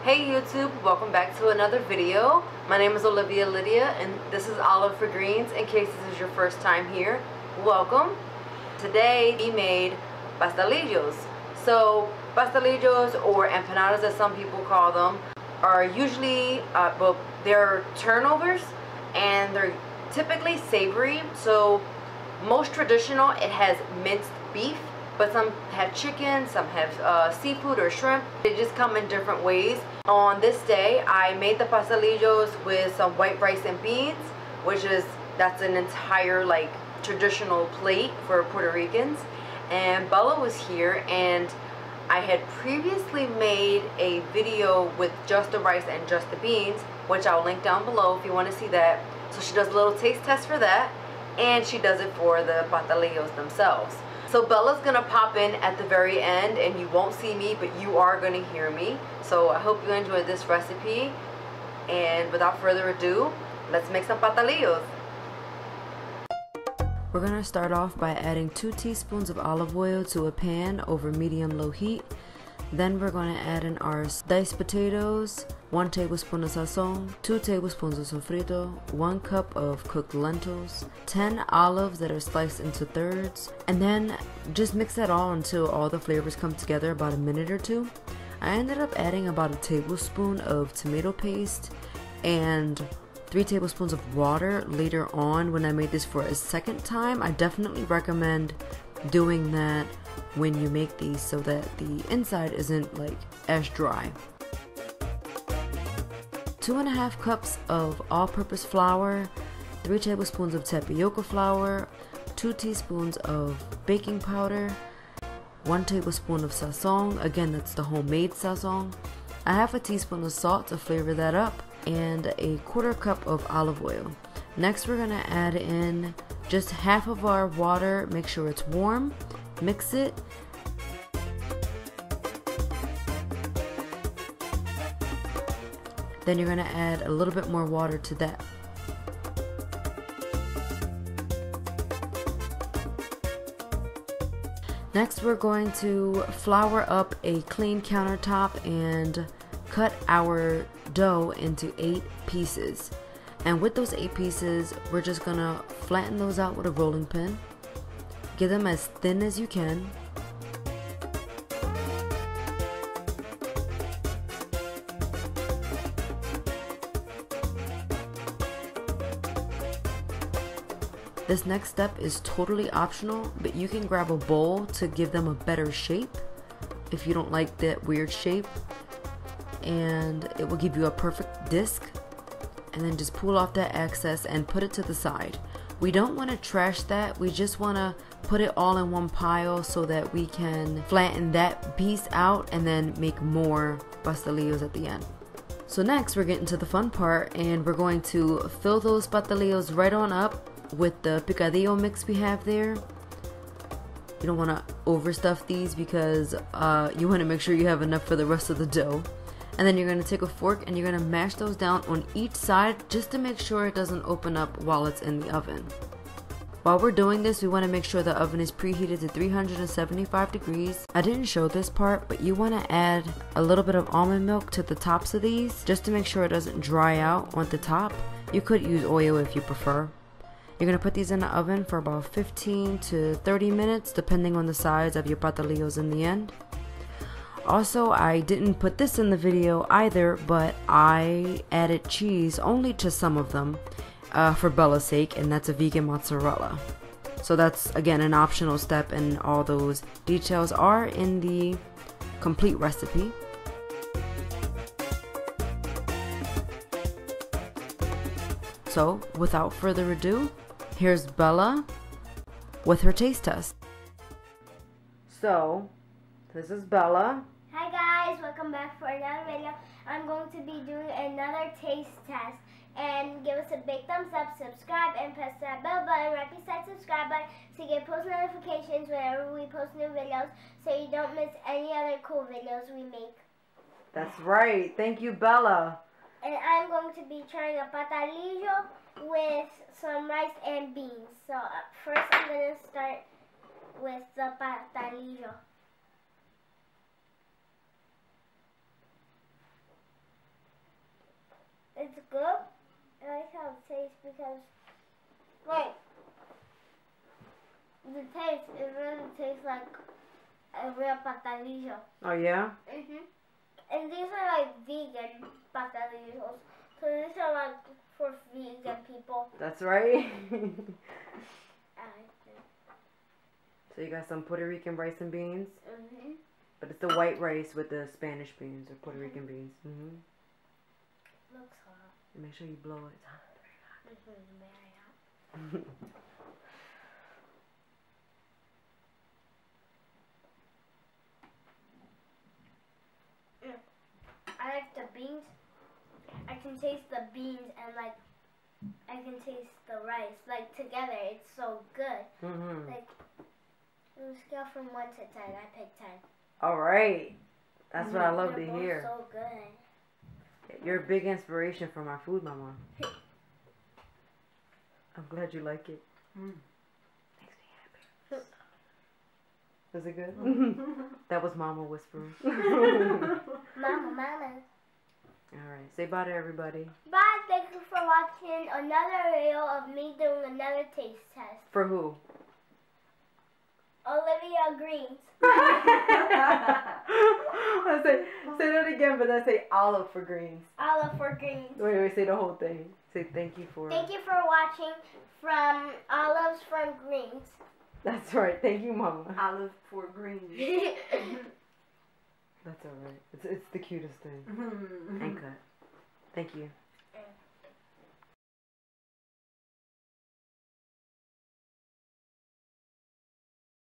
Hey YouTube, welcome back to another video. My name is Olivia Lydia and this is Olive for Greens. In case this is your first time here, welcome. Today we made pastelillos. So pastelillos, or empanadas as some people call them, are usually, they're turnovers and they're typically savory. So most traditional, it has minced beef, but some have chicken, some have seafood or shrimp. They just come in different ways. On this day, I made the pastelillos with some white rice and beans, that's an entire like traditional plate for Puerto Ricans. And Bella was here, and I had previously made a video with just the rice and just the beans, which I'll link down below if you want to see that. So she does a little taste test for that, and she does it for the pastelillos themselves. So Bella's gonna pop in at the very end, and you won't see me, but you are gonna hear me. So I hope you enjoyed this recipe, and without further ado, let's make some pastelillos. We're gonna start off by adding 2 teaspoons of olive oil to a pan over medium-low heat. Then we're going to add in our diced potatoes, 1 tablespoon of sazon, 2 tablespoons of sofrito, 1 cup of cooked lentils, 10 olives that are sliced into thirds, and then just mix that all until all the flavors come together, about a minute or two. I ended up adding about a tablespoon of tomato paste and 3 tablespoons of water later on when I made this for a second time. I definitely recommend doing that when you make these so that the inside isn't like as dry. 2.5 cups of all-purpose flour, 3 tablespoons of tapioca flour, 2 teaspoons of baking powder, 1 tablespoon of sazon, again that's the homemade sazon, a half a teaspoon of salt to flavor that up, and a 1/4 cup of olive oil. Next we're gonna add in just half of our water, make sure it's warm, mix it. Then you're gonna add a little bit more water to that. Next we're going to flour up a clean countertop and cut our dough into 8 pieces. And with those 8 pieces, we're just gonna flatten those out with a rolling pin. Get them as thin as you can. This next step is totally optional, but you can grab a bowl to give them a better shape if you don't like that weird shape, and it will give you a perfect disc. And then just pull off that excess and put it to the side. We don't want to trash that, we just want to put it all in one pile so that we can flatten that piece out and then make more pastelillos at the end. So next we're getting to the fun part, and we're going to fill those pastelillos right on up with the picadillo mix we have there. You don't want to overstuff these because you want to make sure you have enough for the rest of the dough. And then you're going to take a fork and you're going to mash those down on each side just to make sure it doesn't open up while it's in the oven. While we're doing this, we want to make sure the oven is preheated to 375 degrees. I didn't show this part, but you want to add a little bit of almond milk to the tops of these just to make sure it doesn't dry out on the top. You could use oil if you prefer. You're going to put these in the oven for about 15 to 30 minutes depending on the size of your pastelillos in the end. Also, I didn't put this in the video either, but I added cheese only to some of them for Bella's sake, and that's a vegan mozzarella. So that's again an optional step, and all those details are in the complete recipe. So without further ado, here's Bella with her taste test. So this is Bella. Hi guys, welcome back for another video. I'm going to be doing another taste test, and give us a big thumbs up, subscribe, and press that bell button right beside subscribe button to get post notifications whenever we post new videos, so you don't miss any other cool videos we make. That's right. Thank you, Bella. And I'm going to be trying a pastelillo with some rice and beans. So first I'm going to start with the pastelillo. It's good. I like how it tastes because, like, the taste, it really tastes like a real pastelillo. Oh, yeah? And these are like vegan pastelillos. So these are like for vegan people. That's right. I like them. So you got some Puerto Rican rice and beans? Mm-hmm. But it's the white rice with the Spanish beans or Puerto Rican beans. Mm-hmm. Looks hot. Make sure you blow it. It's hot. This is very hot. I like the beans. I can taste the beans and like I can taste the rice. Like together, it's so good. Mm-hmm. Like on a scale from 1 to 10, I pick 10. All right. That's what I love They're to both hear. so good. You're a big inspiration for my food, Mama. I'm glad you like it. Makes me happy. Was it good? That was Mama whispering. Mama. Alright, say bye to everybody. Bye, thank you for watching another video of me doing another taste test. For who? Olivia Greens. Say that again, but then say olive for greens. Olive for greens. Wait, say the whole thing. Say thank you for... Thank you for watching from Olives from Greens. That's right. Thank you, Mama. Olive for greens. That's alright. It's the cutest thing. And cut. Thank you.